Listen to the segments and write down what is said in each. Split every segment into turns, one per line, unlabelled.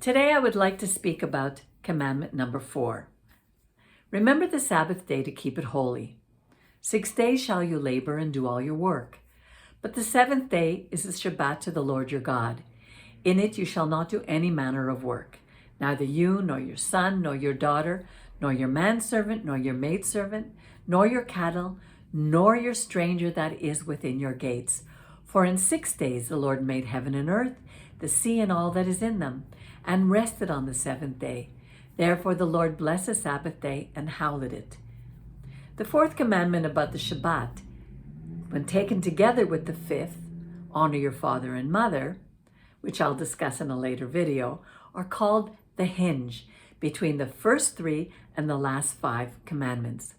Today I would like to speak about commandment number 4. Remember the Sabbath day to keep it holy. 6 days shall you labor and do all your work. But the 7th day is the Shabbat to the Lord your God. In it you shall not do any manner of work, neither you, nor your son, nor your daughter, nor your manservant, nor your maidservant, nor your cattle, nor your stranger that is within your gates. For in 6 days the Lord made heaven and earth, the sea and all that is in them, and rested on the 7th day. Therefore the Lord blessed the Sabbath day and hallowed it. The 4th commandment about the Shabbat, when taken together with the 5th, honor your father and mother, which I'll discuss in a later video, are called the hinge between the first 3 and the last 5 commandments.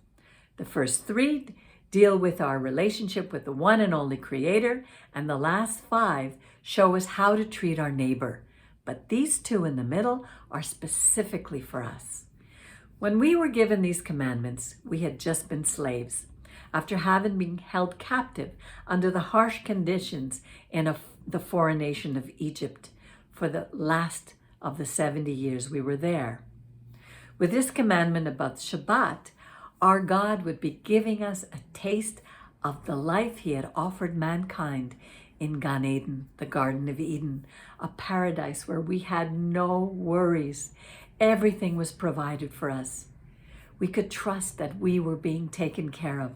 The first 3 deal with our relationship with the one and only Creator, and the last 5 show us how to treat our neighbor. But these 2 in the middle are specifically for us. When we were given these commandments, we had just been slaves, after having been held captive under the harsh conditions in the foreign nation of Egypt for the last of the 70 years we were there. With this commandment about Shabbat, our God would be giving us a taste of the life He had offered mankind in Gan Eden, the Garden of Eden, a paradise where we had no worries. Everything was provided for us. We could trust that we were being taken care of.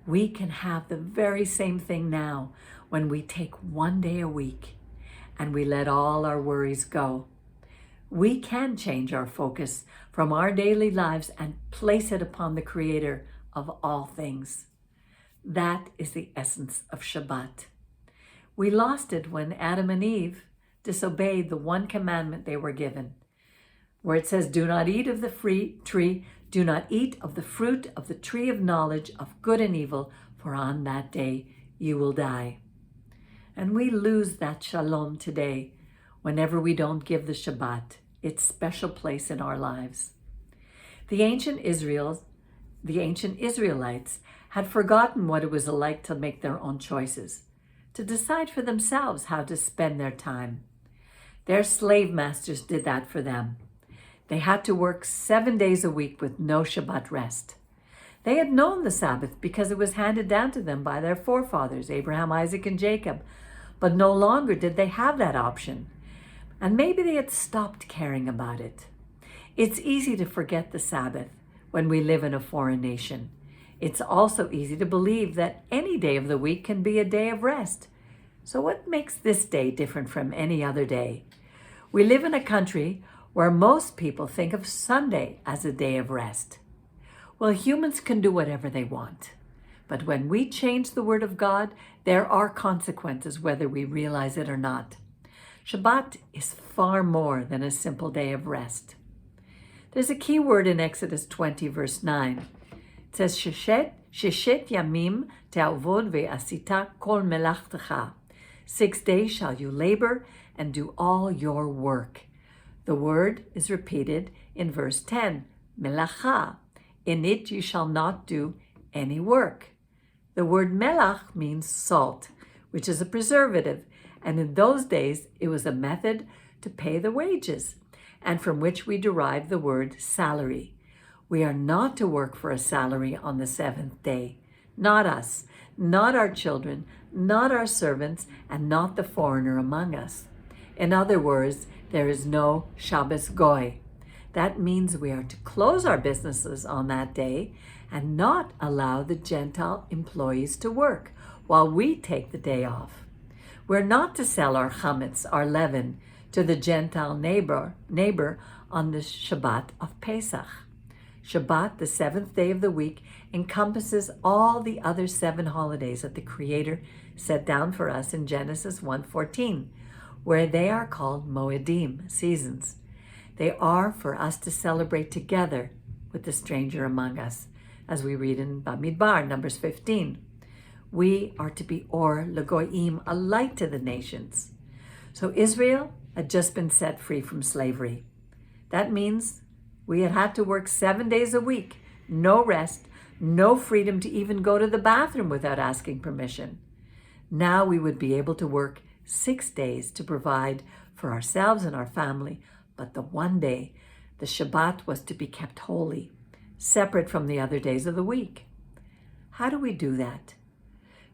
We can have the very same thing now when we take 1 day a week and we let all our worries go. We can change our focus from our daily lives and place it upon the Creator of all things. That is the essence of Shabbat. We lost it when Adam and Eve disobeyed the one commandment they were given, where it says, do not eat of the do not eat of the fruit of the tree of knowledge of good and evil, for on that day you will die. And we lose that shalom today whenever we don't give the Shabbat its special place in our lives. The ancient Israelites had forgotten what it was like to make their own choices, to decide for themselves how to spend their time. Their slave masters did that for them. They had to work 7 days a week with no Shabbat rest. They had known the Sabbath because it was handed down to them by their forefathers, Abraham, Isaac, and Jacob, but no longer did they have that option. And maybe they had stopped caring about it. It's easy to forget the Sabbath when we live in a foreign nation. It's also easy to believe that any day of the week can be a day of rest. So what makes this day different from any other day? We live in a country where most people think of Sunday as a day of rest. Well, humans can do whatever they want. But when we change the Word of God, there are consequences whether we realize it or not. Shabbat is far more than a simple day of rest. There's a key word in Exodus 20, verse 9. It says, Sheshet yamim te'avod ve'asita kol melachtecha. 6 days shall you labor and do all your work. The word is repeated in verse 10, melacha. In it you shall not do any work. The word melach means salt, which is a preservative, and in those days it was a method to pay the wages, and from which we derive the word salary. We are not to work for a salary on the 7th day. Not us, not our children, not our servants, and not the foreigner among us. In other words, there is no Shabbos Goy. That means we are to close our businesses on that day and not allow the Gentile employees to work while we take the day off. We're not to sell our chametz, our leaven, to the Gentile neighbor on the Shabbat of Pesach. Shabbat, the 7th day of the week, encompasses all the other 7 holidays that the Creator set down for us in Genesis 1:14, where they are called Moedim, seasons. They are for us to celebrate together with the stranger among us, as we read in Bamidbar, Numbers 15. We are to be Or L'Goyim, a light to the nations. So Israel had just been set free from slavery. That means we had to work 7 days a week, no rest, no freedom to even go to the bathroom without asking permission. Now we would be able to work 6 days to provide for ourselves and our family, but the one day, the Shabbat, was to be kept holy, separate from the other days of the week. How do we do that?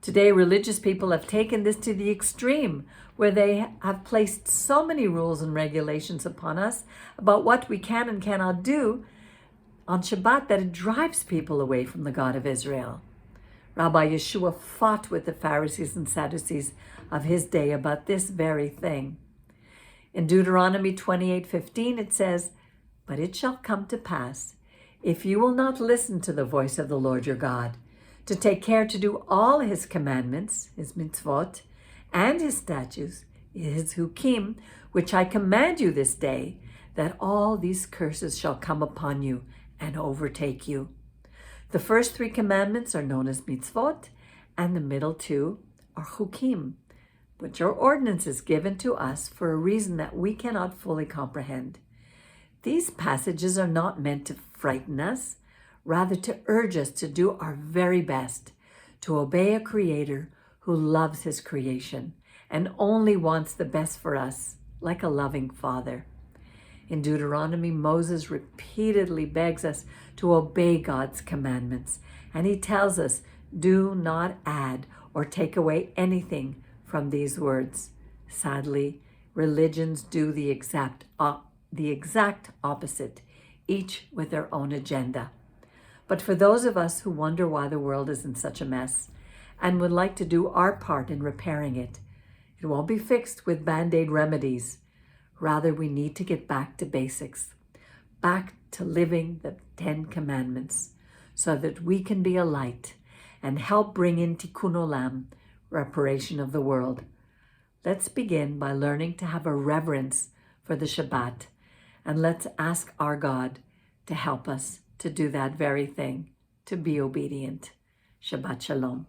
Today, religious people have taken this to the extreme, where they have placed so many rules and regulations upon us about what we can and cannot do on Shabbat that it drives people away from the God of Israel. Rabbi Yeshua fought with the Pharisees and Sadducees of his day about this very thing. In Deuteronomy 28:15, it says, "But it shall come to pass, if you will not listen to the voice of the Lord your God, to take care to do all his commandments, his mitzvot, and his statutes, his hukim, which I command you this day, that all these curses shall come upon you and overtake you." The first 3 commandments are known as mitzvot, and the middle 2 are hukim, which are ordinances given to us for a reason that we cannot fully comprehend. These passages are not meant to frighten us, rather to urge us to do our very best, to obey a Creator who loves his creation and only wants the best for us, like a loving Father. In Deuteronomy, Moses repeatedly begs us to obey God's commandments, and he tells us, do not add or take away anything from these words. Sadly, religions do the exact opposite, each with their own agenda. But for those of us who wonder why the world is in such a mess and would like to do our part in repairing it, it won't be fixed with Band-Aid remedies. Rather, we need to get back to basics, back to living the 10 Commandments, so that we can be a light and help bring in Tikkun Olam, reparation of the world. Let's begin by learning to have a reverence for the Shabbat, and let's ask our God to help us to do that very thing, to be obedient. Shabbat Shalom.